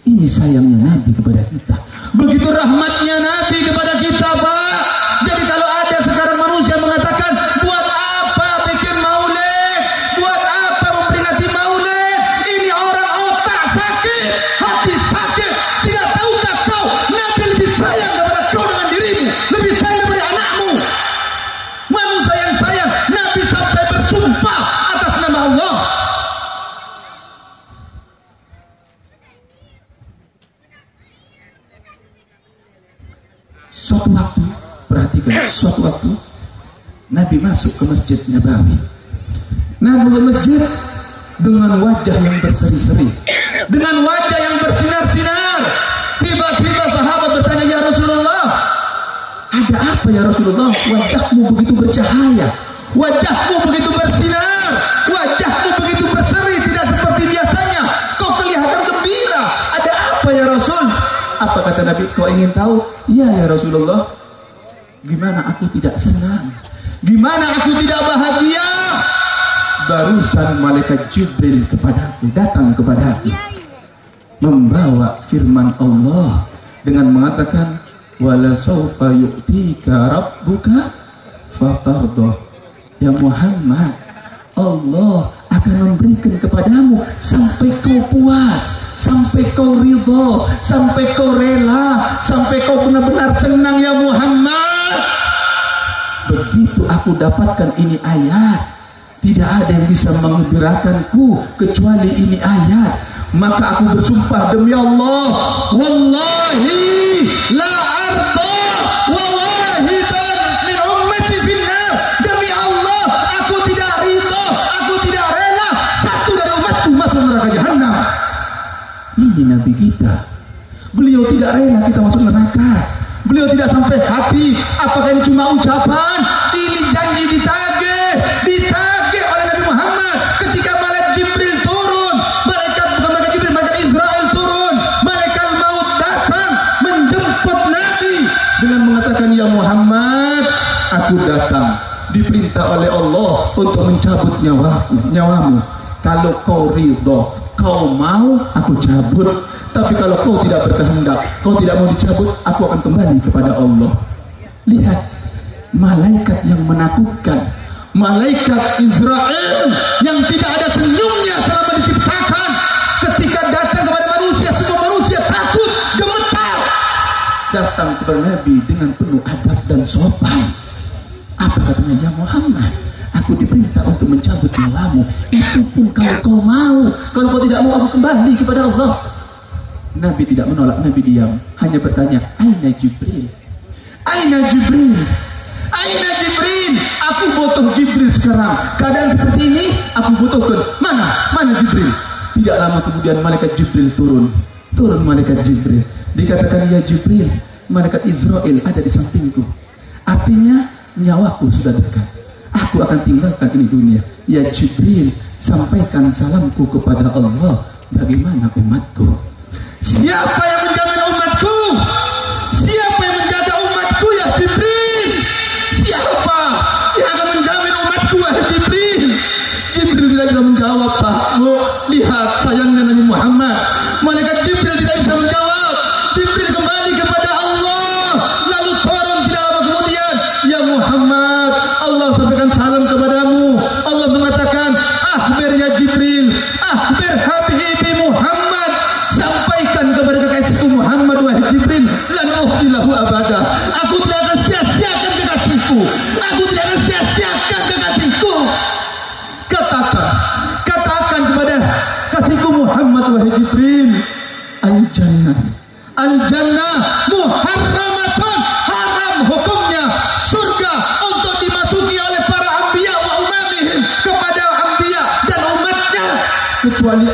Ini sayangnya Nabi kepada kita. Begitu rahmatnya Nabi kepada kita, Pak. Jadi kalau ada sekarang manusia mengatakan, buat apa bikin maulid? Buat apa memperingati maulid? Ini orang otak sakit, hati sakit. Tidak tahukah kau, Nabi lebih sayang kepada kau dengan dirimu, lebih sayang daripada anakmu. Manusia yang sayang, Nabi sampai bersumpah atas nama Allah. Suatu waktu, perhatikan, suatu waktu Nabi masuk ke Masjid Nabawi. Nabi ke masjid dengan wajah yang berseri-seri, dengan wajah yang bersinar-sinar. Tiba-tiba sahabat bertanya, ya Rasulullah, ada apa ya Rasulullah? Wajahmu begitu bercahaya, wajahmu begitu bersinar, wajahmu begitu berseri, tidak seperti biasanya. Kau kelihatan gembira. Ada apa ya Rasul? Apa kata Nabi? Kau ingin tahu? Ya Rasulullah. Gimana aku tidak senang? Gimana aku tidak bahagia? Barusan malaikat Jibril datang kepadaku, membawa firman Allah dengan mengatakan, wala sawfa yu'tika rabbuka fatardah. Ya Muhammad, Allah akan memberikan kepadamu sampai kau puas, sampai kau ridho, sampai kau rela, sampai kau benar-benar senang ya Muhammad. Begitu aku dapatkan ini ayat, tidak ada yang bisa mengembirakanku kecuali ini ayat. Maka aku bersumpah demi Allah, wallahi la arda wa wahidan min ummati finnar. Demi Allah, aku tidak ridho, aku tidak rela satu dari umatku masuk neraka jahanam. Ini Nabi kita. Beliau tidak rela kita masuk neraka. Beliau tidak sampai hati. Apakah ini cuma ucapan? Ini janji ditagih oleh Nabi Muhammad ketika malaikat Jibril turun, malaikat Israel turun, malaikat maut datang menjemput Nabi dengan mengatakan, ya Muhammad, aku datang diperintah oleh Allah untuk mencabut nyawamu. Kalau kau ridho, kau mau, aku cabut. Tapi kalau kau tidak berkehendak, kau tidak mau dicabut, aku akan kembali kepada Allah. Lihat, malaikat yang menakutkan, malaikat Israel yang tidak ada senyumnya selama diciptakan, ketika datang kepada manusia, semua manusia takut, gemetar. Datang kepada Nabi dengan penuh adab dan sopan. Apa katanya? Ya Muhammad, aku diperintah untuk mencabut nyawamu. Itu pun kalau kau mau. Kalau kau tidak mau, aku kembali kepada Allah. Nabi tidak menolak, Nabi diam, hanya bertanya, Aina Jibril? Aina Jibril? Aina Jibril? Aku butuh Jibril sekarang. Keadaan seperti ini, aku butuhkan. Mana Jibril? Tidak lama kemudian malaikat Jibril turun malaikat Jibril. Dikatakan, ya Jibril, malaikat Israel ada di sampingku. Artinya nyawaku sudah dekat. Aku akan tinggalkan ini dunia. Ya Jibril, sampaikan salamku kepada Allah. Bagaimana umatku? Siapa yang menjamin umatku? Siapa yang menjaga umatku ya Jibril? Siapa yang akan menjamin umatku ya Jibril? Jibril tidak bisa menjawab, Pak. Lihat sayangnya Nabi Muhammad. Malaikat Jibril tidak bisa menjawab. Jibril kembali kepada Allah. Lalu turun tidak lama kemudian, ya Muhammad, Allah sampaikan salam kepada lahu abada. Aku tidak akan sia-siakan kekasihku. Aku tidak akan sia-siakan kekasihku. Katakan kepada kasihku Muhammad, wahai Jibril, Al-Jannah muharramatun, haram hukumnya surga untuk dimasuki oleh para anbiya wa umamihim, kepada anbiya dan umatnya, kecuali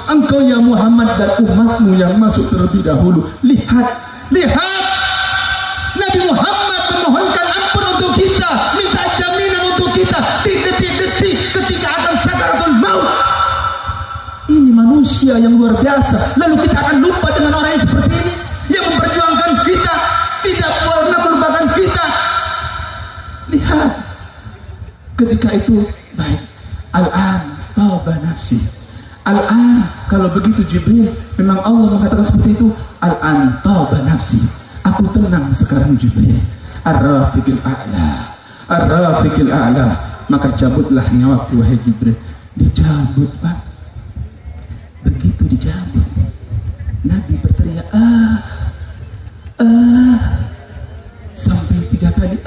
engkau ya Muhammad dan umatmu yang masuk terlebih dahulu. Lihat Nabi Muhammad memohonkan ampun untuk kita, minta jaminan untuk kita di detik-detik ketika akan sakaratul maut. Ini manusia yang luar biasa. Lalu kita akan lupa dengan orang yang seperti ini, yang memperjuangkan kita, tidak pernah melupakan kita. Lihat ketika itu, baik, al-an tauba nafsi. Al-an, kalau begitu Jibril, memang Allah mengatakan seperti itu. Al-an tauba nafsi, aku tenang sekarang Jibril. Ar-rafiqil a'la, maka cabutlah nyawa wahai Jibril. Dicabut, Pak. Begitu dicabut, Nabi berteriak sampai 3 kali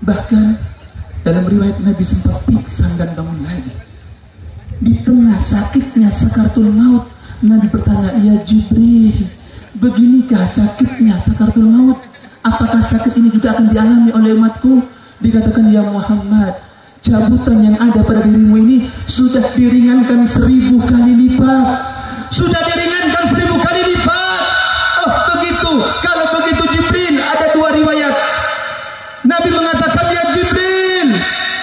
bahkan dalam riwayat Nabi sempat pingsan dan bangun lagi. Di tengah sakitnya sakaratul maut, Nabi bertanya, ya Jibril, beginikah sakitnya sakaratul maut? Apakah sakit ini juga akan dialami oleh umatku? Dikatakan, ya Muhammad, cabutan yang ada pada dirimu ini sudah diringankan 1000 kali lipat. Sudah diringankan 1000 kali lipat. Oh begitu. Kalau begitu Jibril, ada 2 riwayat. Nabi mengatakan, ya Jibril,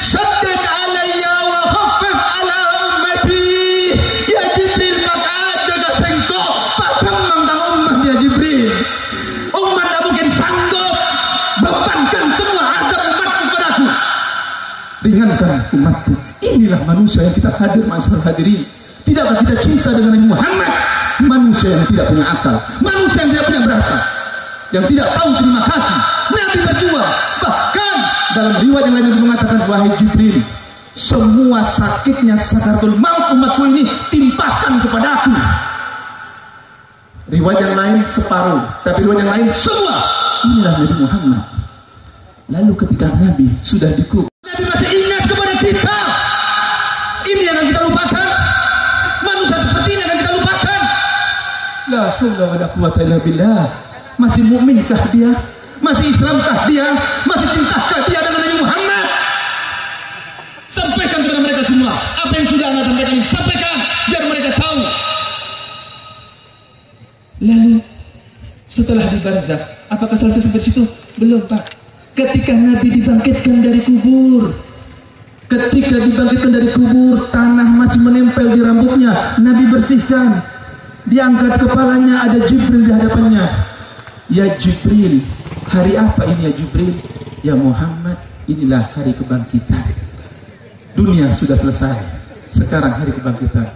syaddid alayya wa khaffif ala ummati. Ya Jibril, maka jaga sengkok pakamang dan umat ya Jibril. Umat tak mungkin sanggup bebankan semua azab umatku padaku. Ringankan umatku. Inilah manusia yang kita hadir, masyarakat hadirin. Tidakkah kita cinta dengan Nabi Muhammad? Manusia yang tidak punya akal, manusia yang tidak punya berakal, yang tidak tahu terima kasih. Nabi berjuang. Bahkan dalam riwayat yang lain mengatakan, wahai Jibril, semua sakitnya sakaratul maut umatku ini timpakan kepada aku. Riwayat yang lain separuh, tapi riwayat yang lain semua. Inilah Nabi Muhammad. Lalu ketika Nabi sudah dikubur, Nabi masih ingat kepada kita. Ini yang akan kita lupakan. Manusia seperti ini akan kita lupakan. La haula wala quwwata illa billah. Masih mukminkah dia? Masih Islamkah dia? Masih cintakah dia dengan Nabi Muhammad? Sampaikan kepada mereka semua apa yang sudah Anda sampaikan. Sampaikan biar mereka tahu. Lalu setelah di barzakh, apakah selesai sampai situ? Belum, Pak. Ketika Nabi dibangkitkan dari kubur, tanah masih menempel di rambutnya. Nabi bersihkan, diangkat kepalanya, ada Jibril di hadapannya. Ya Jibril, hari apa ini ya Jibril? Ya Muhammad, inilah hari kebangkitan. Dunia sudah selesai, sekarang hari kebangkitan.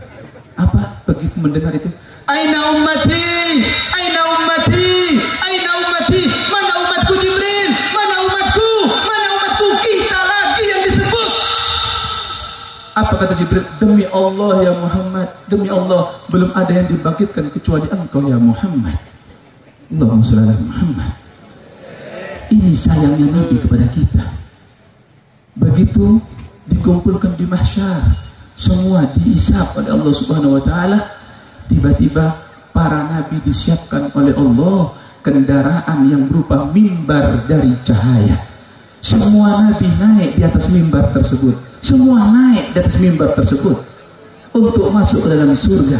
Apa? Begitu mendengar itu, aina ummati, aina ummati, aina ummati, mana umatku Jibril, mana umatku, kita lagi yang disebut. Apa kata Jibril? Demi Allah ya Muhammad, demi Allah, belum ada yang dibangkitkan kecuali engkau ya Muhammad. Allahumma shalli ala Muhammad. Ini sayangnya Nabi kepada kita. Begitu dikumpulkan di mahsyar, semua dihisab oleh Allah Subhanahu wa taala. Tiba-tiba para nabi disiapkan oleh Allah kendaraan yang berupa mimbar dari cahaya. Semua nabi naik di atas mimbar tersebut. Semua naik di atas mimbar tersebut untuk masuk ke dalam surga.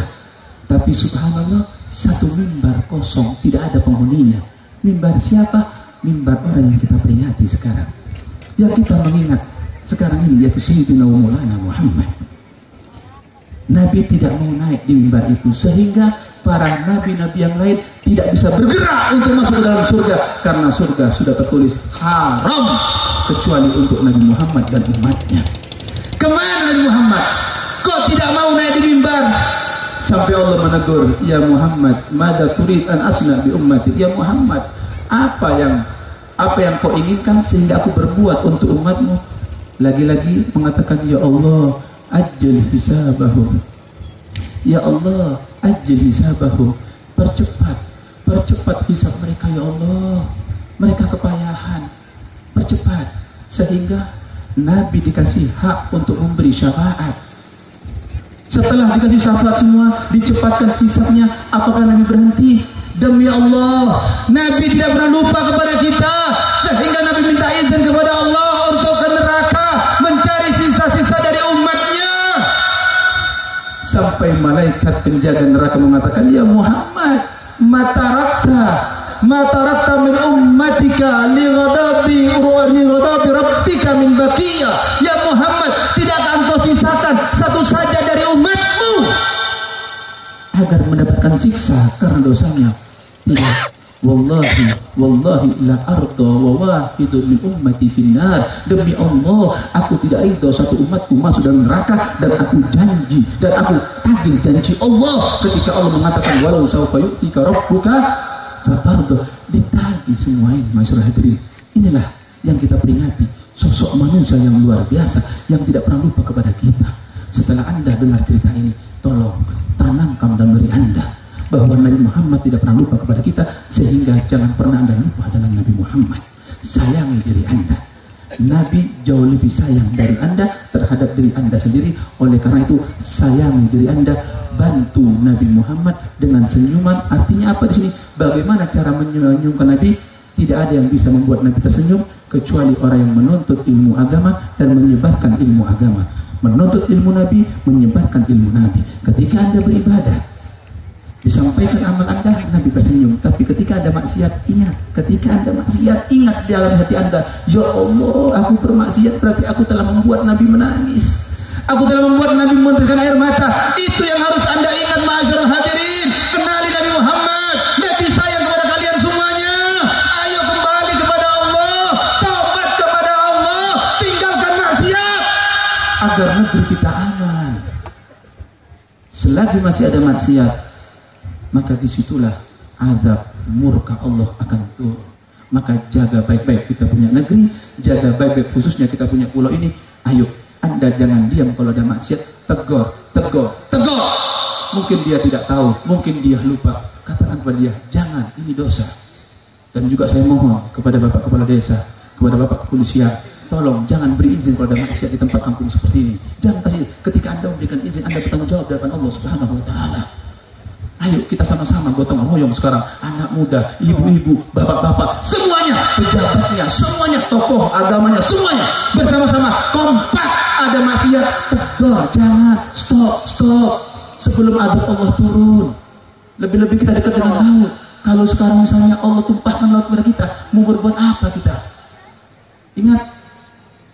Tapi subhanallah, satu mimbar kosong, tidak ada penghuninya. Mimbar siapa? Mimbar orang yang kita peringati sekarang, yang kita mengingat sekarang ini, yaitu Sayyidina Maulana Muhammad. Nabi tidak mau naik di mimbar itu, sehingga para nabi-nabi yang lain tidak bisa bergerak untuk masuk ke dalam surga, karena surga sudah tertulis haram kecuali untuk Nabi Muhammad dan umatnya. Kemana Nabi Muhammad? Kok tidak mau naik di mimbar? Sampai Allah menegur, ya Muhammad, mada turid an asna bi ummati. Ya Muhammad, apa yang kau inginkan sehingga aku berbuat untuk umatmu? Lagi-lagi mengatakan, ya Allah, ajil hisabahu. Ya Allah, ajil hisabahu. Percepat percepat hisab mereka ya Allah. Mereka kepayahan, percepat sehingga Nabi dikasih hak untuk memberi syafaat. Setelah dikasih syafaat semua, dicepatkan hisabnya. Apakah Nabi berhenti? Demi Allah, Nabi tidak pernah lupa kepada kita, sehingga Nabi minta izin kepada Allah untuk ke neraka mencari sisa-sisa dari umatnya. Sampai malaikat penjaga neraka mengatakan, ya Muhammad, matarakta min ummatika li ghadabi rabbika min baqiyah. Ya Muhammad, tidakkah engkau sisakan satu saja dari umatmu agar mendapatkan siksa karena dosanya? Tidak. Wallahi la arda wa wahidun min ummati finnar. Demi Allah, aku tidak ridho satu umatku masuk dalam neraka, dan aku janji dan aku tagih janji Allah ketika Allah mengatakan walau sawfa yu'tika rabbuka fatarda. Ditagih semua ini, masyarakat hadirin. Inilah yang kita peringati, sosok manusia yang luar biasa yang tidak pernah lupa kepada kita. Setelah Anda dengar cerita ini, tolong tanamkan dalam diri Anda bahwa Nabi Muhammad tidak pernah lupa kepada kita, sehingga jangan pernah Anda lupa dengan Nabi Muhammad. Sayangi diri Anda. Nabi jauh lebih sayang dari Anda terhadap diri Anda sendiri. Oleh karena itu, sayangi diri Anda, bantu Nabi Muhammad dengan senyuman. Artinya apa di sini? Bagaimana cara menyunyumkan Nabi? Tidak ada yang bisa membuat Nabi tersenyum kecuali orang yang menuntut ilmu agama dan menyebarkan ilmu agama. Menuntut ilmu Nabi, menyebarkan ilmu Nabi. Ketika Anda beribadah, disampaikan amal Anda, Nabi tersenyum. Tapi ketika Anda maksiat, ingat. Ketika Anda maksiat, ingat di dalam hati Anda, ya Allah, aku bermaksiat, berarti aku telah membuat Nabi menangis. Aku telah membuat Nabi menetes air mata. Itu yang harus Anda ingat, ma'asyiral hadirin. Kenali Nabi Muhammad. Nabi sayang kepada kalian semuanya. Ayo kembali kepada Allah, taubat kepada Allah, tinggalkan maksiat agar negeri kita aman. Selagi masih ada maksiat, maka disitulah azab murka Allah akan turun. Maka jaga baik-baik kita punya negeri, jaga baik-baik khususnya kita punya pulau ini. Ayo, Anda jangan diam kalau ada maksiat. Tegur. Mungkin dia tidak tahu, mungkin dia lupa. Katakan kepada dia, jangan, ini dosa. Dan juga saya mohon kepada Bapak Kepala Desa, kepada Bapak Kepolisian, tolong jangan beri izin kalau ada maksiat di tempat kampung seperti ini. Jangan kasih. Ketika Anda memberikan izin, Anda bertanggung jawab di hadapan Allah Subhanahu wa Ta'ala. Ayo kita sama-sama gotong royong sekarang, anak muda, ibu-ibu, bapak-bapak, semuanya, pejabatnya, semuanya, tokoh agamanya, semuanya bersama-sama kompak. Ada maksiat, tegur, jangan, stop. Sebelum azab Allah turun. Lebih-lebih kita dekat dengan laut. Kalau sekarang misalnya Allah tumpahkan laut kepada kita, mau berbuat apa kita?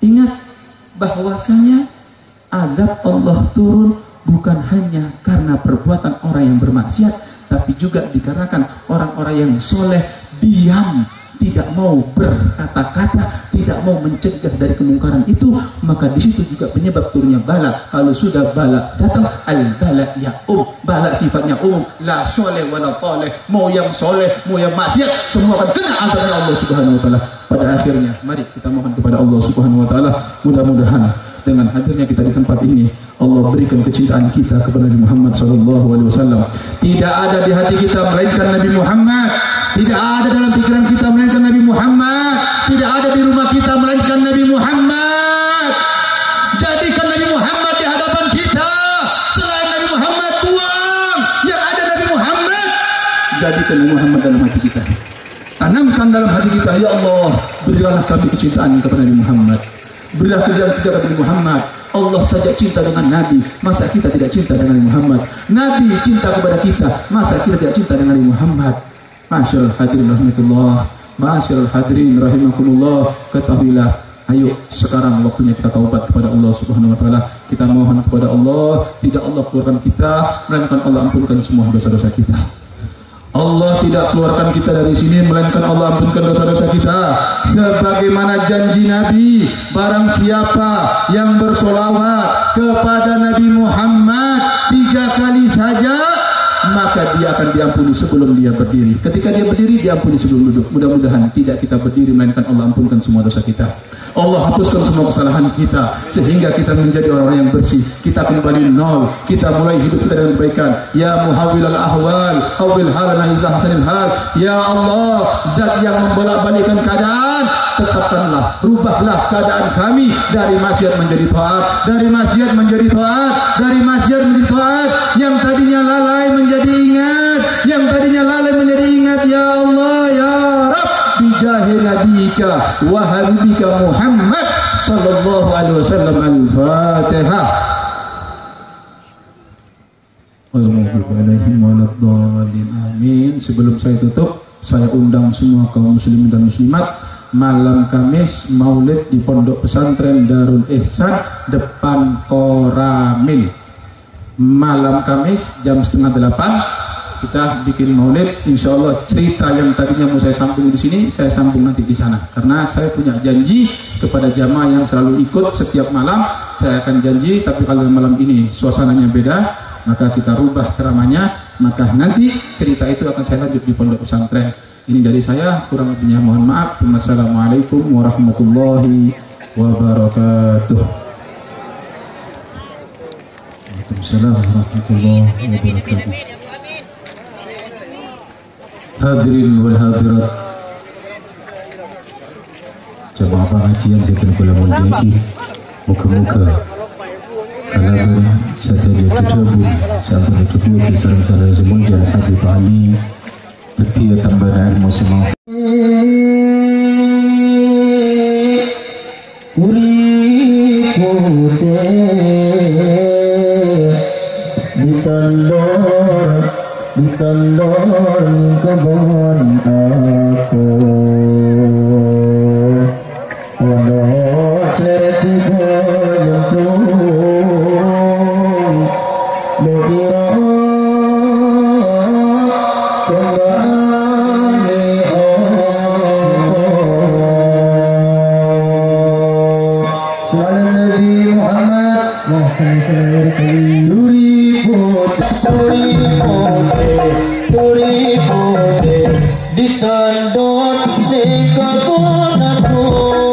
Ingat bahwasanya azab Allah turun bukan hanya karena perbuatan orang yang bermaksiat, tapi juga dikarenakan orang-orang yang soleh diam, tidak mau berkata-kata, tidak mau mencegah dari kemungkaran itu. Maka di situ juga penyebab turunnya bala. Kalau sudah bala datang, al-bala ya bala sifatnya la soleh wala toleh. Mau yang soleh, mau yang maksiat, semua akan kena azabnya Allah Subhanahu wa Ta'ala. Pada akhirnya, mari kita mohon kepada Allah Subhanahu wa Ta'ala, mudah-mudahan dengan hadirnya kita di tempat ini, Allah berikan kecintaan kita kepada Nabi Muhammad SAW. Tidak ada di hati kita melainkan Nabi Muhammad. Tidak ada dalam pikiran kita melainkan Nabi Muhammad. Tidak ada di rumah kita melainkan Nabi Muhammad. Jadikan Nabi Muhammad di hadapan kita. Selain Nabi Muhammad, buang. Yang ada Nabi Muhammad. Jadikan Nabi Muhammad dalam hati kita. Tanamkan dalam hati kita, ya Allah, berilah kami kecintaan kepada Nabi Muhammad. Berilah kecintaan kepada Nabi Muhammad. Allah saja cinta dengan Nabi, masa kita tidak cinta dengan Nabi Muhammad? Nabi cinta kepada kita, masa kita tidak cinta dengan Nabi Muhammad? Masyarul hadirin rahmatullah, masyarul hadirin rahimakumullah. Ketahuilah, ayo sekarang waktunya kita taubat kepada Allah Subhanahu wa Ta'ala. Kita mohon kepada Allah, tidak Allah keluarkan kita, melainkan Allah ampunkan semua dosa-dosa kita. Allah tidak keluarkan kita dari sini, melainkan Allah ampunkan dosa-dosa kita. Sebagaimana janji Nabi, barang siapa yang bersolawat kepada Nabi Muhammad 3 kali saja, maka dia akan diampuni sebelum dia berdiri. Ketika dia berdiri, diampuni sebelum duduk. Mudah-mudahan tidak kita berdiri, melainkan Allah ampunkan semua dosa kita. Allah hapuskan semua kesalahan kita sehingga kita menjadi orang yang bersih. Kita kembali nol. Kita mulai hidup kita dengan kebaikan. Ya muhawwilal ahwal, hawwil halana idza hasanil hal. Ya Allah, zat yang membolak-balikkan keadaan, tetapkanlah, rubahlah keadaan kami dari maksiat menjadi taat, dari maksiat menjadi taat, dari maksiat menjadi taat. Yang tadinya lalai menjadi ingat, yang tadinya lalai menjadi ingat. Ya Allah, ya Rabb, bijahil nabika wa habibika Muhammad sallallahu alaihi wasallam. Al-Fatihah. Amin. Sebelum saya tutup, saya undang semua kaum muslimin dan muslimat malam Kamis Maulid di Pondok Pesantren Darul Ihsan depan Koramil. Malam Kamis jam 7:30 kita bikin Maulid. Insya Allah cerita yang tadinya mau saya sambung di sini, saya sambung nanti di sana. Karena saya punya janji kepada jamaah yang selalu ikut setiap malam, saya akan janji. Tapi kalau malam ini suasananya beda, maka kita rubah ceramahnya. Maka nanti cerita itu akan saya lanjut di Pondok Pesantren. Ini dari saya, kurang lebihnya mohon maaf. Wassalamualaikum warahmatullahi wabarakatuh. Waalaikumsalam warahmatullahi wabarakatuh. Hadirin wal hadirat, jamaah pengajian Zaitun Kulamun Jaki, muka-muka kalaban sahaja terjabun sampai kedua kisah-kisah semua dan Habib Ali Betia tambahan musim ditandor kebun aku waduh cerita goyang lebira kembali salam Nabi Muhammad ditandor di kebun aku.